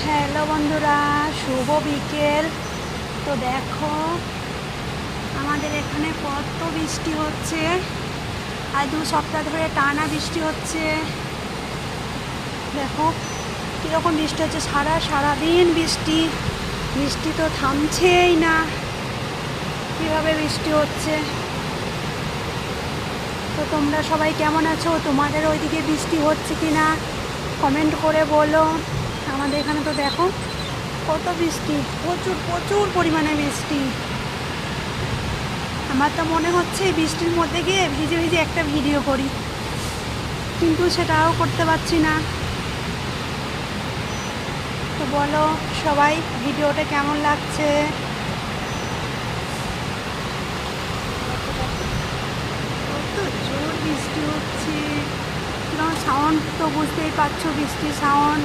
Hello বন্ধুরা, শুভ বিকেল। তো দেখো আমাদের এখানে কত বৃষ্টি হচ্ছে। আজ 2 সপ্তাহ ধরে টানা বৃষ্টি হচ্ছে। দেখো কীরকম বৃষ্টি হচ্ছে, সারাদিন বৃষ্টি। বৃষ্টি তো থামছেই না, কীভাবে বৃষ্টি হচ্ছে। তো তোমরা সবাই কেমন আছো? তোমাদের ওইদিকে বৃষ্টি হচ্ছে কি না কমেন্ট করে বলো। আমাদের এখানে তো দেখো কত বৃষ্টি, প্রচুর প্রচুর পরিমাণে বৃষ্টি। আমার তো মনে হচ্ছে এই বৃষ্টির মধ্যে গিয়ে ভিজে ভিজে একটা ভিডিও করি, কিন্তু সেটাও করতে পারছি না। তো বলো সবাই ভিডিওটা কেমন লাগছে। কত জোর বৃষ্টি হচ্ছে, সাউন্ড তো বুঝতেই পারছো, বৃষ্টির সাউন্ড।